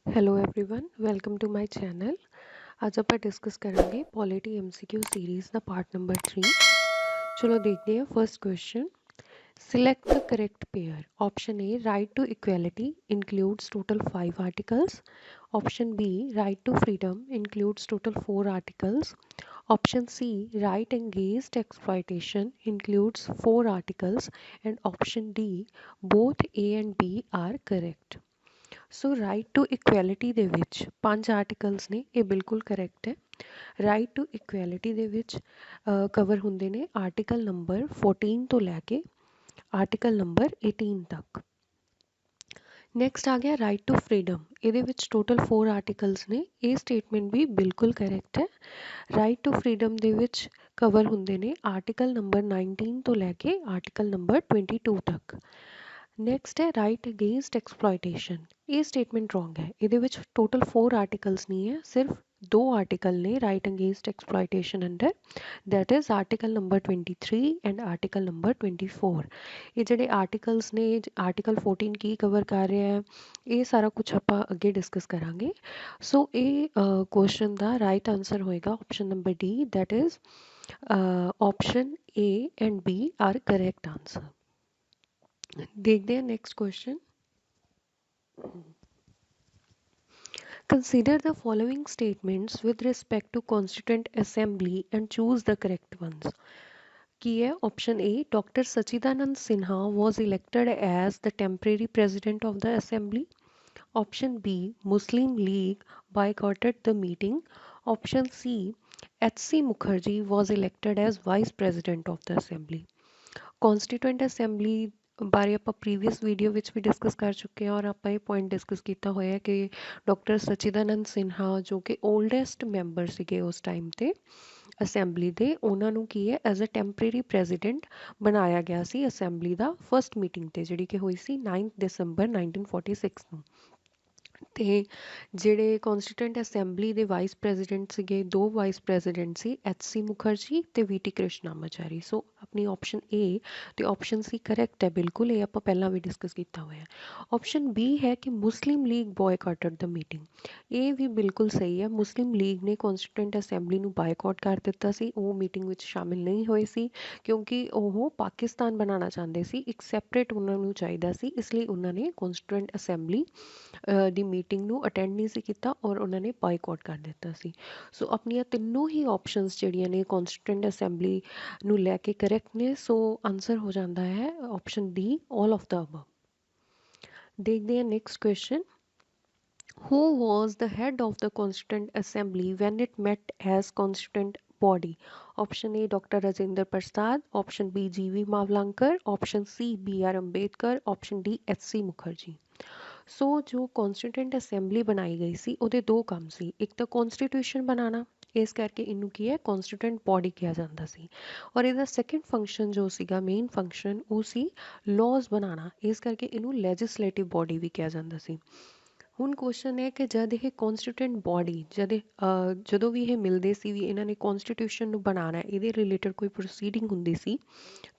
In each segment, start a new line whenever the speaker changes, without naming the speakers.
Hello everyone welcome to my channel. आज ਆਪਾਂ discuss ਕਰਾਂਗੇ पॉलिटी एमसीक्यू सीरीज़ ਦਾ पार्ट नंबर 3। चलो देखते हैं first question. Select the correct pair. Option A, right to equality includes total 5 articles. Option B, right to freedom includes total 4 articles. Option C, right against exploitation includes 4 articles. And option D, both A and B are correct. So right to equality ਦੇ ਵਿੱਚ 5 articles ਨੇ, ਇਹ ਬਿਲਕੁਲ correct ਹੈ। Right to equality ਦੇ ਵਿੱਚ cover ਹੁੰਦੇ ਨੇ ਆਰਟੀਕਲ ਨੰਬਰ 14 ਤੋਂ ਲੈ ਕੇ ਆਰਟੀਕਲ ਨੰਬਰ 18 ਤੱਕ। ਨੈਕਸਟ ਆ ਗਿਆ ਰਾਈਟ ਟੂ ਫਰੀडम, ਇਹਦੇ ਵਿੱਚ ਟੋਟਲ 4 ਆਰਟੀਕਲਸ ਨੇ, ਇਹ ਸਟੇਟਮੈਂਟ ਵੀ ਬਿਲਕੁਲ ਕਰੈਕਟ ਹੈ। ਰਾਈਟ ਟੂ ਫਰੀडम ਦੇ ਵਿੱਚ ਕਵਰ ਹੁੰਦੇ ਨੇ ਆਰਟੀਕਲ ਨੰਬਰ 19 ਤੋਂ ਲੈ ਕੇ ਆਰਟੀਕਲ ਨੰਬਰ 22 ਤੱਕ। ਨੈਕਸਟ ਹੈ ਰਾਈਟ ਅਗੇਂਸਟ ਐਕਸਪਲੋਇਟੇਸ਼ਨ, ਇਹ ਸਟੇਟਮੈਂਟ ਰੋਂਗ ਹੈ। ਇਹਦੇ ਵਿੱਚ ਟੋਟਲ 4 ਆਰਟੀਕਲਸ ਨਹੀਂ ਹੈ, ਸਿਰਫ 2 ਆਰਟੀਕਲ ਨੇ right against exploitation under, that is article number 23 and article number 24। ਇਹ ਜਿਹੜੇ ਆਰਟੀਕਲਸ ਨੇ, ਆਰਟੀਕਲ 14 ਕੀ ਕਵਰ ਕਰ ਰਿਹਾ ਹੈ, ਇਹ ਸਾਰਾ ਕੁਝ ਆਪਾਂ ਅੱਗੇ ਡਿਸਕਸ ਕਰਾਂਗੇ। ਸੋ ਇਹ ਕੁਐਸਚਨ ਦਾ ਰਾਈਟ ਆਨਸਰ ਹੋਏਗਾ option number D, that is option A and B are correct answer. देखते हैं next question. Consider the following statements with respect to Constituent Assembly and choose the correct ones. की है option A, doctor Sachidanand Sinha was elected as the temporary president of the assembly. Option B, Muslim League boycotted the meeting. Option C, H.C. Mukherjee was elected as vice president of the assembly. Constituent assembly ਬਾਰੇ ਆਪਾਂ previous video ਵਿੱਚ ਵੀ discuss ਕਰ ਚੁੱਕੇ ਹਾਂ, ਔਰ ਆਪਾਂ ਇਹ point discuss ਕੀਤਾ ਹੋਇਆ ਕਿ ਡਾਕਟਰ ਸਚਿਦਾਨੰਦ ਸਿਨਹਾ ਜੋ ਕਿ ਓਲਡੈਸਟ ਮੈਂਬਰ ਸੀਗੇ ਉਸ ਟਾਈਮ 'ਤੇ ਅਸੈਂਬਲੀ ਦੇ, ਉਹਨਾਂ ਨੂੰ ਕੀ ਹੈ ਐਜ਼ ਅ ਟੈਂਪਰੇਰੀ ਪ੍ਰੈਜ਼ੀਡੈਂਟ ਬਣਾਇਆ ਗਿਆ ਸੀ ਅਸੈਂਬਲੀ ਦਾ ਫਸਟ ਮੀਟਿੰਗ 'ਤੇ, ਜਿਹੜੀ ਕਿ ਹੋਈ ਸੀ 9 ਦਸੰਬਰ 1946 ਨੂੰ। ਅਤੇ ਜਿਹੜੇ ਕੌਂਸਟੀਟਿਊਐਂਟ ਅਸੈਂਬਲੀ ਦੇ ਵਾਈਸ ਪ੍ਰੈਜ਼ੀਡੈਂਟ ਸੀਗੇ, 2 ਵਾਈਸ ਪ੍ਰੈਜ਼ੀਡੈਂਟ ਸੀ, H.C. ਮੁਖਰਜੀ ਅਤੇ V.T. ਕ੍ਰਿਸ਼ਨਾਮਾਚਾਰੀ। ਸੋ ਆਪਣੀ ਆਪਸ਼ਨ ਏ ਅਤੇ ਆਪਸ਼ਨ ਸੀ ਕਰੈਕਟ ਹੈ ਬਿਲਕੁਲ, ਇਹ ਆਪਾਂ ਪਹਿਲਾਂ ਵੀ ਡਿਸਕਸ ਕੀਤਾ ਹੋਇਆ। ਆਪਸ਼ਨ ਬੀ ਹੈ ਕਿ ਮੁਸਲਿਮ ਲੀਗ ਬੋਇਕਾਟਡ ਦ ਮੀਟਿੰਗ, ਇਹ ਵੀ ਬਿਲਕੁਲ ਸਹੀ ਹੈ। ਮੁਸਲਿਮ ਲੀਗ ਨੇ ਕੌਂਸਟੀਟਿਊਐਂਟ ਅਸੈਂਬਲੀ ਨੂੰ ਬਾਇਕਾਟ ਕਰ ਦਿੱਤਾ ਸੀ, ਉਹ ਮੀਟਿੰਗ ਵਿੱਚ ਸ਼ਾਮਿਲ ਨਹੀਂ ਹੋਏ ਸੀ ਕਿਉਂਕਿ ਉਹ ਪਾਕਿਸਤਾਨ ਬਣਾਉਣਾ ਚਾਹੁੰਦੇ ਸੀ, ਇੱਕ ਸੈਪਰੇਟ ਉਹਨਾਂ ਨੂੰ ਚਾਹੀਦਾ ਸੀ, ਇਸ ਲਈ ਉਹਨਾਂ ਨੇ ਕੌਂਸਟੀਟਿਊਐਂਟ ਅਸੈਂਬਲੀ ਦੀ ਮੀਟਿੰਗ ਨੂੰ ਅਟੈਂਡ ਨਹੀਂ ਸੀ ਕੀਤਾ ਔਰ ਉਹਨਾਂ ਨੇ ਬਾਈਕਾਟ ਕਰ ਦਿੱਤਾ ਸੀ। ਸੋ ਆਪਣੀਆਂ ਤਿੰਨੋਂ ਹੀ ਆਪਸ਼ਨਸ ਜਿਹੜੀਆਂ ਨੇ ਕੌਂਸਟੀਟਿਊਐਂਟ ਅਸੈਂਬਲੀ ਨੂੰ ਲੈ ਕੇ ਕਰੈਕਟ ਨੇ, ਸੋ ਆਨਸਰ ਹੋ ਜਾਂਦਾ ਹੈ option D, all of the above. ਦੇਖਦੇ ਹਾਂ next question. Who was the head of the Constituent Assembly when it met as constituent body? Option A, Dr. Rajendra Prasad. Option B, G.V. Mavlankar. Option C, B.R. Ambedkar. Option D, H.C. Mukherjee. ਸੋ ਜੋ ਕੌਂਸਟੀਟਿਊਐਂਟ assembly ਬਣਾਈ ਗਈ ਸੀ ਉਹਦੇ 2 ਕੰਮ ਸੀ, ਇੱਕ ਤਾਂ ਕੌਂਸਟੀਟਿਊਸ਼ਨ ਬਣਾਉਣਾ, ਇਸ ਕਰਕੇ ਇਹਨੂੰ ਕੀ ਹੈ ਕੌਂਸਟੀਟਿਊਐਂਟ ਬੋਡੀ ਕਿਹਾ ਜਾਂਦਾ ਸੀ, ਔਰ ਇਹਦਾ ਸੈਕਿੰਡ ਫੰਕਸ਼ਨ ਜੋ ਸੀਗਾ, ਮੇਨ ਫੰਕਸ਼ਨ, ਉਹ ਸੀ ਲਾਜ਼ ਬਣਾਉਣਾ, ਇਸ ਕਰਕੇ ਇਹਨੂੰ ਲੈਜਿਸਲੇਟਿਵ ਬੋਡੀ ਵੀ ਕਿਹਾ ਜਾਂਦਾ ਸੀ। ਹੁਣ ਕੁਐਸਚਨ ਹੈ ਕਿ ਜਦ ਇਹ ਕੌਂਸਟੀਟਿਊਐਂਟ ਬੋਡੀ ਜਦੋਂ ਵੀ ਇਹ ਮਿਲਦੇ ਸੀ ਵੀ ਇਹਨਾਂ ਨੇ ਕੌਂਸਟੀਟਿਊਸ਼ਨ ਨੂੰ ਬਣਾਉਣਾ, ਇਹਦੇ ਰਿਲੇਟਡ ਕੋਈ ਪ੍ਰੋਸੀਡਿੰਗ ਹੁੰਦੀ ਸੀ,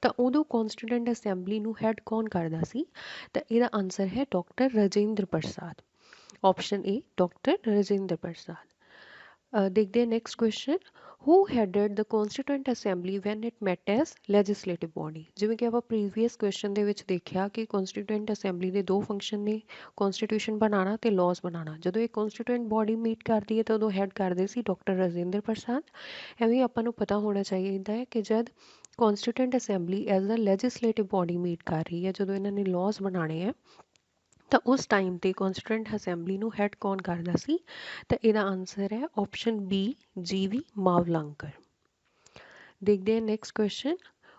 ਤਾਂ ਉਦੋਂ ਕੌਂਸਟੀਟਿਊਐਂਟ ਅਸੈਂਬਲੀ ਨੂੰ ਹੈਡ ਕੌਣ ਕਰਦਾ ਸੀ? ਤਾਂ ਇਹਦਾ ਆਨਸਰ ਹੈ doctor Rajendra Prasad. Option A, doctor Rajendra Prasad. ਦੇਖਦੇ ਹਾਂ next question. Who headed the constituent assembly when it met as legislative body? ਜਿਵੇਂ ਕਿ ਆਪਾਂ ਪ੍ਰੀਵੀਅਸ ਕੁਐਸਚਨ ਦੇ ਵਿੱਚ ਦੇਖਿਆ ਕਿ ਕੌਂਸਟੀਟਿਊਐਂਟ ਅਸੈਂਬਲੀ ਦੇ 2 ਫੰਕਸ਼ਨ ਨੇ, ਕੌਂਸਟੀਟਿਊਸ਼ਨ ਬਣਾਉਣਾ ਅਤੇ ਲਾਜ਼ ਬਣਾਉਣਾ। ਜਦੋਂ ਇਹ ਕੌਂਸਟੀਟਿਊਐਂਟ ਬੋਡੀ ਮੀਟ ਕਰਦੀ ਹੈ ਤਾਂ ਉਦੋਂ ਹੈਡ ਕਰਦੇ ਸੀ ਡਾਕਟਰ ਰਾਜੇਂਦਰ ਪ੍ਰਸਾਦ। ਐਵੇਂ ਆਪਾਂ ਨੂੰ ਪਤਾ ਹੋਣਾ ਚਾਹੀਦਾ ਹੈ ਕਿ ਜਦ constituent assembly as a legislative body meet ਕਰ ਰਹੀ ਹੈ, ਜਦੋਂ ਇਹਨਾਂ ਨੇ ਲਾਜ਼ ਬਣਾਉਣੇ ਆ, ਤਾਂ ਉਸ ਟਾਈਮ ਤੇ ਕੌਂਸਟੀਟਿਊਐਂਟ ਅਸੈਂਬਲੀ ਨੂੰ ਹੈਡ ਕੌਣ ਕਰਦਾ ਸੀ? ਤਾਂ ਇਹਦਾ ਆਨਸਰ ਹੈ ਆਪਸ਼ਨ ਬੀ, G.V. ਮਾਵਲੰਕਰ। ਦੇਖਦੇ ਹਾਂ next question.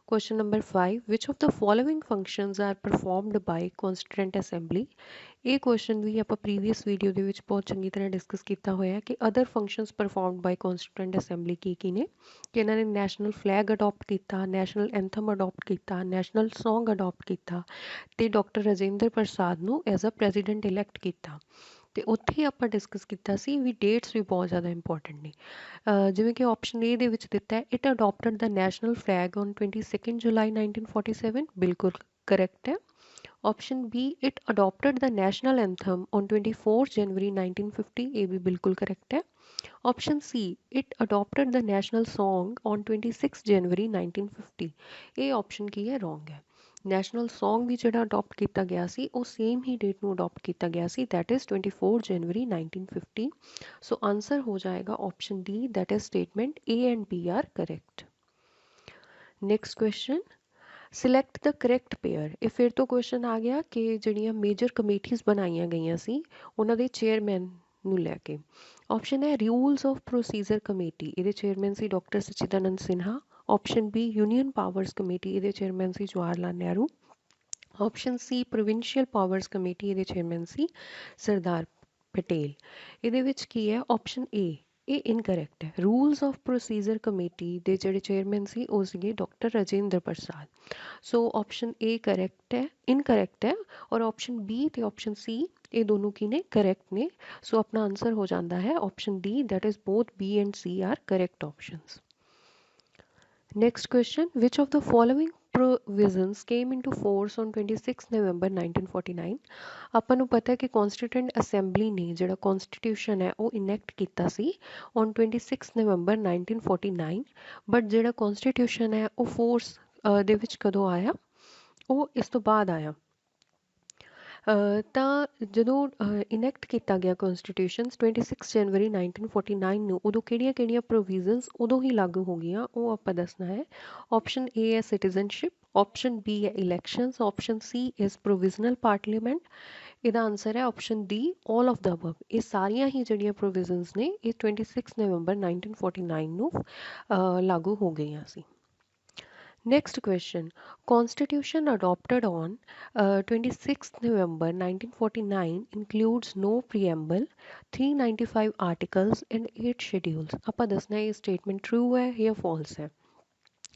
Question number 5, which of the following functions are performed by constituent assembly? ਇਹ ਕੁਐਸਚਨ ਵੀ ਆਪਾਂ ਪ੍ਰੀਵੀਅਸ ਵੀਡੀਓ ਦੇ ਵਿੱਚ ਬਹੁਤ ਚੰਗੀ ਤਰ੍ਹਾਂ ਡਿਸਕਸ ਕੀਤਾ ਹੋਇਆ ਕਿ other functions performed by constituent assembly ਕੀ ਨੇ, ਕਿ ਇਹਨਾਂ ਨੇ ਨੈਸ਼ਨਲ ਫਲੈਗ ਅਡੋਪਟ ਕੀਤਾ, ਨੈਸ਼ਨਲ ਐਂਥਮ ਅਡੋਪਟ ਕੀਤਾ, ਨੈਸ਼ਨਲ ਸੌਂਗ ਅਡੋਪਟ ਕੀਤਾ, ਅਤੇ ਡਾਕਟਰ ਰਾਜੇਂਦਰ ਪ੍ਰਸਾਦ ਨੂੰ ਐਜ਼ ਅ ਪ੍ਰੈਜ਼ੀਡੈਂਟ ਇਲੈਕਟ ਕੀਤਾ। ਅਤੇ ਉੱਥੇ ਆਪਾਂ ਡਿਸਕਸ ਕੀਤਾ ਸੀ ਵੀ ਡੇਟਸ ਵੀ ਬਹੁਤ ਜ਼ਿਆਦਾ ਇੰਪੋਰਟੈਂਟ ਨੇ। ਜਿਵੇਂ ਕਿ ਆਪਸ਼ਨ ਏ ਦੇ ਵਿੱਚ ਦਿੱਤਾ ਹੈ, it adopted the national flag on 22 July 1947, ਬਿਲਕੁਲ ਕਰੈਕਟ ਹੈ। Option B it adopted the national anthem on 24 January 1950, ये भी बिल्कुल करेक्ट है। Option C it adopted the national song on 26 January 1950, ਇਹ ऑप्शन ਕੀ ਹੈ ਰੋਂਗ ਹੈ। ਨੈਸ਼ਨਲ ਸੌਂਗ ਵੀ ਜਿਹੜਾ ਅਡੋਪਟ ਕੀਤਾ ਗਿਆ ਸੀ ਉਹ ਸੇਮ ਹੀ ਡੇਟ ਨੂੰ ਅਡੋਪਟ ਕੀਤਾ ਗਿਆ ਸੀ, that is 24 January 1950। So answer ਹੋ ਜਾਏਗਾ option D, that is statement A and B are correct. Next question, select the correct pair. ਇਹ ਫਿਰ ਤੋਂ ਕੁਐਸਚਨ ਆ ਗਿਆ ਕਿ ਜਿਹੜੀਆਂ ਮੇਜਰ ਕਮੇਟੀਜ਼ ਬਣਾਈਆਂ ਗਈਆਂ ਸੀ ਉਹਨਾਂ ਦੇ ਚੇਅਰਮੈਨ ਨੂੰ ਲੈ ਕੇ। ਆਪਸ਼ਨ ਹੈ ਰੂਲਸ ਆਫ ਪ੍ਰੋਸੀਜਰ ਕਮੇਟੀ, ਇਹਦੇ ਚੇਅਰਮੈਨ ਸੀ doctor Sachchidananda Sinha. Option B union powers committee, ये चेयरमैन सी Jawahar Lal Nehru. Option C provincial powers committee, ये चेयरमैन सी सरदार पटेल। ये की है ऑप्शन ए, ये इनकरैक्ट है। रूल्स ऑफ प्रोसीजर कमेटी के जोड़े चेयरमैन सी वो सीगे doctor Rajendra Prasad. So option A correct है, इनकरैक्ट है, और ऑप्शन बी तो ऑप्शन सी ये दोनों की ने करैक्ट ने। सो अपना आंसर हो जाता है option D, that is both B and C are correct options. Next question, which of the following provisions came into force on 26 November 1949? ਆਪਾਂ ਨੂੰ ਪਤਾ ਹੈ ਕਿ ਕਨਸਟੀਟਿਊਐਂਟ ਅਸੈਂਬਲੀ ਨੇ ਜਿਹੜਾ ਕਨਸਟੀਟਿਊਸ਼ਨ ਹੈ ਉਹ ਇਨੈਕਟ ਕੀਤਾ ਸੀ ਔਨ 26 ਨਵੰਬਰ 1949, ਬਟ ਜਿਹੜਾ ਕਨਸਟੀਟਿਊਸ਼ਨ ਹੈ ਉਹ ਫੋਰਸ ਦੇ ਵਿੱਚ ਕਦੋਂ ਆਇਆ, ਉਹ ਇਸ ਤੋਂ ਬਾਅਦ ਆਇਆ। ਤਾਂ ਜਦੋਂ ਇਨੈਕਟ ਕੀਤਾ ਗਿਆ ਕਨਸਟੀਟਿਊਸ਼ਨਸ 26 ਜਨਵਰੀ 1949 ਨੂੰ, ਉਦੋਂ ਕਿਹੜੀਆਂ ਪ੍ਰੋਵੀਜ਼ਨਸ ਉਦੋਂ ਹੀ ਲਾਗੂ ਹੋ ਗਈਆਂ ਉਹ ਆਪਾਂ ਦੱਸਣਾ ਹੈ। ਆਪਸ਼ਨ ਏ ਹੈ ਸਿਟੀਜ਼ਨਸ਼ਿਪ, ਆਪਸ਼ਨ ਬੀ ਹੈ elections, option C is provisional parliament. ਇਹਦਾ ਆਨਸਰ ਹੈ option D, all of the above. ਇਹ ਸਾਰੀਆਂ ਹੀ ਜਿਹੜੀਆਂ ਪ੍ਰੋਵੀਜ਼ਨਸ ਨੇ ਇਹ 26 ਨਵੰਬਰ 1949 ਨੂੰ ਲਾਗੂ ਹੋ ਗਈਆਂ ਸੀ। Next question, Constitution adopted on 26th November 1949 includes no preamble, 395 articles and 8 schedules। ਆਪਾਂ ਦੱਸਣਾ ਇਹ statement true ਹੈ ਜਾਂ false ਹੈ।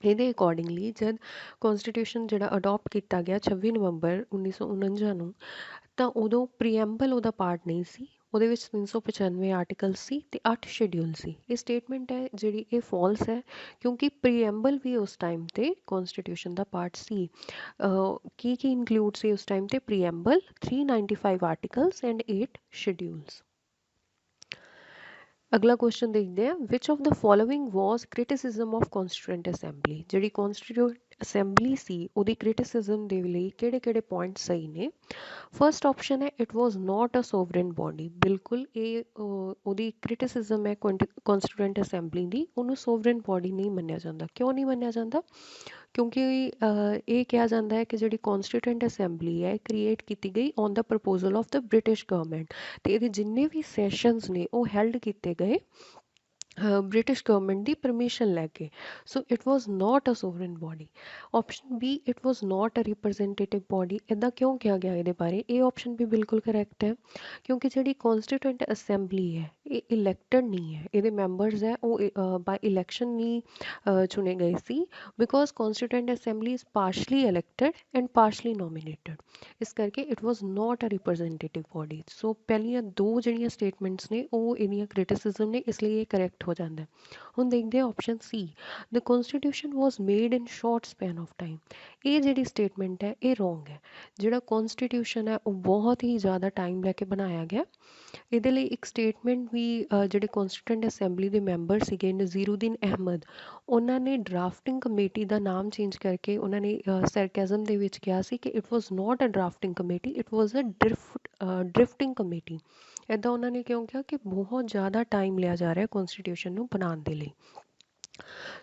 ਇਹਦੇ ਅਕੋਰਡਿੰਗਲੀ ਜਦ ਕਨਸਟੀਟਿਊਸ਼ਨ ਜਿਹੜਾ ਅਡੋਪਟ ਕੀਤਾ ਗਿਆ 26 ਨਵੰਬਰ 1949 ਨੂੰ, ਤਾਂ ਉਦੋਂ ਪ੍ਰੀਐਂਬਲ ਉਹਦਾ ਪਾਰਟ ਨਹੀਂ ਸੀ, ਉਹਦੇ ਵਿੱਚ 395 ਆਰਟੀਕਲ ਸੀ ਤੇ 8 ਸ਼ੈਡਿਊਲ ਸੀ। ਇਹ ਸਟੇਟਮੈਂਟ ਹੈ ਜਿਹੜੀ ਇਹ ਫਾਲਸ ਹੈ, ਕਿਉਂਕਿ ਪ੍ਰੀਐਂਬਲ ਵੀ ਉਸ ਟਾਈਮ ਤੇ ਕਨਸਟੀਟਿਊਸ਼ਨ ਦਾ ਪਾਰਟ ਸੀ। ਕੀ ਇਨਕਲੂਡ ਸੀ ਉਸ ਟਾਈਮ ਤੇ? Preamble, 395 articles and 8 schedules. अगला क्वेश्चन देखते हैं, which of the following was criticism of constituent assembly. जी कॉन्स्टिट्यूएंट असैंबली सी ਉਹਦੀ ਕ੍ਰਿਟਿਸਿਜ਼ਮ ਦੇ ਲਈ ਕਿਹੜੇ ਪੁਆਇੰਟ ਸਹੀ ਨੇ। ਫਸਟ ਆਪਸ਼ਨ ਹੈ it was not a sovereign body, ਬਿਲਕੁਲ ਇਹ ਉਹਦੀ ਕ੍ਰਿਟਿਸਿਜ਼ਮ ਹੈ ਕੌਨਸਟੀਟਿਊਐਂਟ ਅਸੈਂਬਲੀ ਦੀ, ਉਹਨੂੰ ਸੋਵਰਨ ਬੋਡੀ ਨਹੀਂ ਮੰਨਿਆ ਜਾਂਦਾ। ਕਿਉਂ ਨਹੀਂ ਮੰਨਿਆ ਜਾਂਦਾ? ਕਿਉਂਕਿ ਇਹ ਕਿਹਾ ਜਾਂਦਾ ਹੈ ਕਿ ਜਿਹੜੀ ਕੌਨਸਟੀਟਿਊਐਂਟ ਅਸੈਂਬਲੀ ਹੈ ਕ੍ਰੀਏਟ ਕੀਤੀ ਗਈ on the proposal of the British government, ਅਤੇ ਇਹਦੇ ਜਿੰਨੇ ਵੀ ਸੈਸ਼ਨਸ ਨੇ ਉਹ ਹੈਲਡ ਕੀਤੇ ਗਏ ब्रिटिश गवर्नमेंट की परमिशन लैके। So it was not a sovereign body. Option B it was not a representative body. इदा क्यों कहा गया ये बारे? ये ऑप्शन भी बिल्कुल करैक्ट है, क्योंकि जी कॉन्स्टिट्यूएंट असैंबली है ये इलैक्टड नहीं है, ये मैंबरस है वो बाय इलैक्शन नहीं चुने गए सी, because constituent assembly is partially elected and partially nominated, इस करके it was not a representative body. So पहलियां दो जड़ियाँ स्टेटमेंट्स ने वो इनिया क्रिटिसिज्म ने, इसलिए ये करैक्ट हो जाता है। हम देखते हैं option C, the constitution was made in short span of time. ये जी स्टेटमेंट है ये रोंग है। जोड़ा कॉन्स्टिट्यूशन है वो बहुत ही ज़्यादा टाइम लैके बनाया गया। ਇਹਦੇ ਲਈ ਇੱਕ ਸਟੇਟਮੈਂਟ ਵੀ ਜਿਹੜੇ ਕੌਨਸਟੀਟਿਊਐਂਟ ਅਸੈਂਬਲੀ ਦੇ ਮੈਂਬਰ ਸੀਗੇ ਨਜ਼ੀਰੁਦੀਨ ਅਹਿਮਦ, ਉਹਨਾਂ ਨੇ ਡਰਾਫਟਿੰਗ ਕਮੇਟੀ ਦਾ ਨਾਮ ਚੇਂਜ ਕਰਕੇ ਉਹਨਾਂ ਨੇ ਸਰਕੈਜ਼ਮ ਦੇ ਵਿੱਚ ਕਿਹਾ ਸੀ ਕਿ it was not a drafting committee, it was a drifting committee. ਇੱਦਾਂ ਉਹਨਾਂ ਨੇ ਕਿਉਂ ਕਿਹਾ ਕਿ ਬਹੁਤ ਜ਼ਿਆਦਾ ਟਾਈਮ ਲਿਆ ਜਾ ਰਿਹਾ ਕੌਨਸਟੀਟਿਊਸ਼ਨ ਨੂੰ ਬਣਾਉਣ ਦੇ ਲਈ।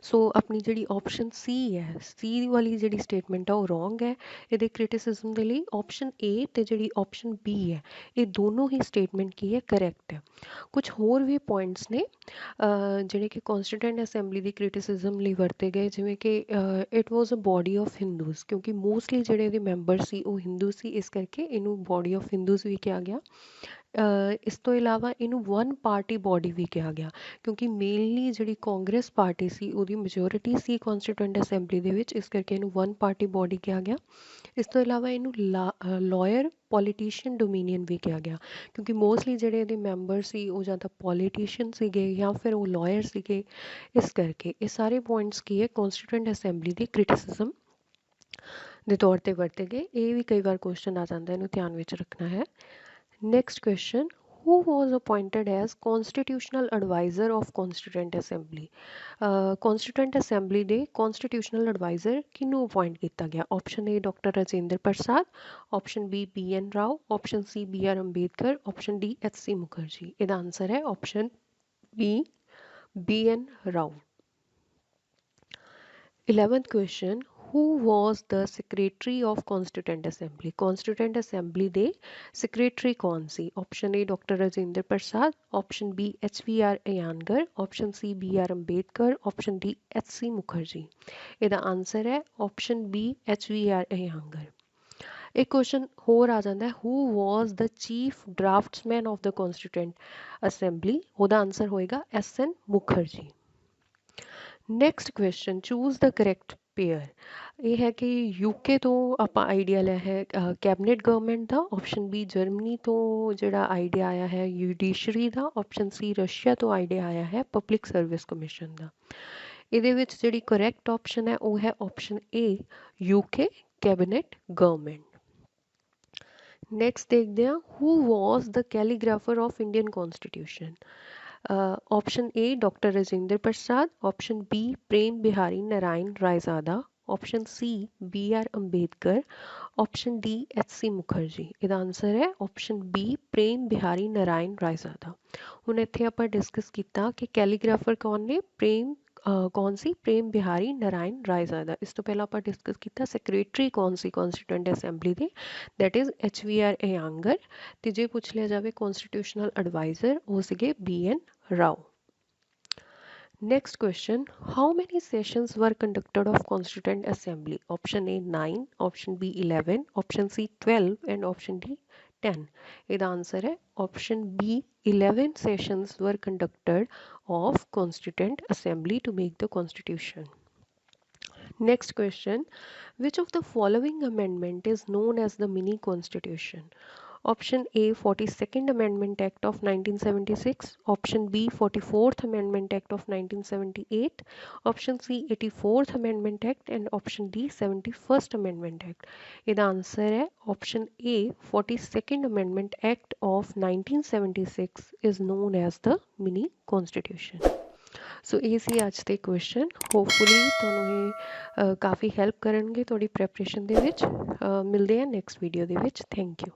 ਸੋ ਆਪਣੀ ਜਿਹੜੀ ਆਪਸ਼ਨ ਸੀ ਹੈ, ਸੀ ਵਾਲੀ ਜਿਹੜੀ ਸਟੇਟਮੈਂਟ ਆ ਉਹ ਰੋਂਗ ਹੈ ਇਹਦੇ ਕ੍ਰਿਟਿਸਿਜ਼ਮ ਦੇ ਲਈ। ਆਪਸ਼ਨ ਏ ਤੇ ਜਿਹੜੀ ਆਪਸ਼ਨ ਬੀ ਹੈ ਇਹ ਦੋਨੋਂ ਹੀ ਸਟੇਟਮੈਂਟ ਕੀ ਹੈ ਕਰੈਕਟ ਹੈ। ਕੁਝ ਹੋਰ ਵੀ ਪੁਆਇੰਟਸ ਨੇ ਜਿਹੜੇ ਕਿ ਕੌਨਸਟੀਟਿਊਐਂਟ ਅਸੈਂਬਲੀ ਦੀ ਕ੍ਰਿਟਿਸਿਜ਼ਮ ਲਈ ਵਰਤੇ ਗਏ, ਜਿਵੇਂ ਕਿ it was a body of Hindus, ਕਿਉਂਕਿ ਮੋਸਟਲੀ ਜਿਹੜੇ ਇਹਦੇ ਮੈਂਬਰ ਸੀ ਉਹ ਹਿੰਦੂ ਸੀ, ਇਸ ਕਰਕੇ ਇਹਨੂੰ ਬੋਡੀ ਆਫ ਹਿੰਦੂਜ਼ ਵੀ ਕਿਹਾ ਗਿਆ। ਇਸ ਤੋਂ ਇਲਾਵਾ ਇਹਨੂੰ ਵਨ ਪਾਰਟੀ ਬੋਡੀ ਵੀ ਕਿਹਾ ਗਿਆ, ਕਿਉਂਕਿ ਮੇਨਲੀ ਜਿਹੜੀ ਕਾਂਗਰਸ ਪਾਰਟੀ ਸੀ ਉਹਦੀ ਮੈਜੋਰਿਟੀ ਸੀ ਕੌਨਸਟੀਟਿਊਐਂਟ ਅਸੈਂਬਲੀ ਦੇ ਵਿੱਚ, ਇਸ ਕਰਕੇ ਇਹਨੂੰ ਵਨ ਪਾਰਟੀ ਬੋਡੀ ਕਿਹਾ ਗਿਆ। ਇਸ ਤੋਂ ਇਲਾਵਾ ਇਹਨੂੰ ਲਾਇਰ ਪੋਲੀਟੀਸ਼ੀਅਨ ਡੋਮੀਨੀਅਨ ਵੀ ਕਿਹਾ ਗਿਆ, ਕਿਉਂਕਿ ਮੋਸਟਲੀ ਜਿਹੜੇ ਇਹਦੇ ਮੈਂਬਰ ਸੀ ਉਹ ਜਾਂ ਤਾਂ ਪੋਲੀਟੀਸ਼ੀਅਨ ਸੀਗੇ ਜਾਂ ਫਿਰ ਉਹ ਲਾਇਰ ਸੀਗੇ, ਇਸ ਕਰਕੇ ਇਹ ਸਾਰੇ ਪੁਆਇੰਟਸ ਕੀ ਹੈ ਕੌਨਸਟੀਟਿਊਐਂਟ ਅਸੈਂਬਲੀ ਦੀ ਕ੍ਰਿਟਿਸਿਜ਼ਮ ਦੇ ਤੌਰ ਤੇ ਵਰਤੇ ਗਏ। ਇਹ ਵੀ ਕਈ ਵਾਰ ਕੁਐਸਚਨ ਆ ਜਾਂਦਾ, ਇਹਨੂੰ ਧਿਆਨ ਵਿੱਚ ਰੱਖਣਾ ਹੈ। Next question, who was appointed as constitutional advisor of constituent assembly? constituent assembly ਦੇ constitutional advisor ਕਿਹਨੂੰ ਅਪੁਆਇੰਟ ਕੀਤਾ ਗਿਆ? Option A doctor Rajendra Prasad, option B B N Rao, option C B R Ambedkar, option D H C Mukherjee. ਇਹਦਾ answer ਹੈ option B N Rao. 11th question, who was the secretary of constituent assembly? constituent assembly ਦੇ secretary ਕੌਣ ਸੀ? Option A doctor Rajendra Prasad, option B H V R Iyengar, option C B R Ambedkar, option D H C Mukherjee. ਇਹਦਾ answer ਹੈ option B H V R Iyengar. ਇੱਕ question ਹੋਰ ਆ ਜਾਂਦਾ ਹੈ, who was the chief draftsman of the constituent assembly? ਉਹਦਾ answer ਹੋਏਗਾ S N Mukherjee. Next question, choose the correct pair. ਇਹ ਹੈ ਕਿ ਯੂਕੇ ਤੋਂ ਆਪਾਂ ਆਈਡੀਆ ਲਿਆ ਹੈ ਕੈਬਨਿਟ ਗਵਰਨਮੈਂਟ ਦਾ, ਆਪਸ਼ਨ ਬੀ ਜਰਮਨੀ ਤੋਂ ਜਿਹੜਾ ਆਈਡੀਆ ਆਇਆ ਹੈ ਜੁਡੀਸ਼ਰੀ ਦਾ, ਆਪਸ਼ਨ ਸੀ ਰਸ਼ੀਆ ਤੋਂ ਆਈਡੀਆ ਆਇਆ ਹੈ ਪਬਲਿਕ ਸਰਵਿਸ ਕਮਿਸ਼ਨ ਦਾ। ਇਹਦੇ ਵਿੱਚ ਜਿਹੜੀ ਕਰੈਕਟ ਆਪਸ਼ਨ ਹੈ ਉਹ ਹੈ option A UK cabinet government. Next ਦੇਖਦੇ ਹਾਂ, who was the calligrapher of Indian constitution? Option A doctor Rajendra Prasad, option B Prem Behari Narain Raizada, option C B R Ambedkar, option D H C Mukherjee. ਇਹਦਾ answer ਹੈ ਆਪਸ਼ਨ ਬੀ ਪ੍ਰੇਮ ਬਿਹਾਰੀ ਨਾਰਾਇਣ ਰਾਇਜ਼ਾਦਾ। ਹੁਣ ਇੱਥੇ ਆਪਾਂ ਡਿਸਕਸ ਕੀਤਾ ਕਿ ਕੈਲੀਗ੍ਰਾਫਰ ਕੌਣ ਨੇ, ਕੌਣ ਸੀ? ਪ੍ਰੇਮ ਬਿਹਾਰੀ ਨਾਰਾਇਣ ਰਾਇਜ਼ਾਦਾ। ਇਸ ਤੋਂ ਪਹਿਲਾਂ ਆਪਾਂ ਡਿਸਕਸ ਕੀਤਾ ਸੈਕਟਰੀ ਕੌਣ ਸੀ ਕੌਨਸਟੀਟਿਊਐਂਟ ਅਸੈਂਬਲੀ ਦੇ, that is H V R Iyengar. ਤੇ ਜੇ ਪੁੱਛ ਲਿਆ ਜਾਵੇ ਕੌਨਸਟੀਟਿਊਸ਼ਨਲ ਐਡਵਾਈਜ਼ਰ, ਉਹ ਸੀਗੇ B N Rao. Next question, how many sessions were conducted of Constituent Assembly? Option A 9, option B 11, option C 12 and option D 10. ਇਹਦਾ ਆਨਸਰ ਹੈ option B 11 sessions were conducted of Constituent Assembly to make the Constitution. Next question, which of the following amendment is known as the mini constitution? Option A 42nd Amendment Act of 1976, option B 44th Amendment Act of 1978, option C 84th Amendment Act and option D 71st Amendment Act. ਇਹਦਾ answer ਹੈ option A 42nd Amendment Act of 1976 is known as the mini constitution. ਸੋ ਇਹ ਸੀ ਅੱਜ ਦੇ question. Hopefully ਤੁਹਾਨੂੰ ਇਹ ਕਾਫੀ help ਕਰਨਗੇ ਤੁਹਾਡੀ preparation ਦੇ ਵਿੱਚ। ਮਿਲਦੇ ਹਾਂ ਨੈਕਸਟ ਵੀਡੀਓ ਦੇ ਵਿੱਚ। Thank you.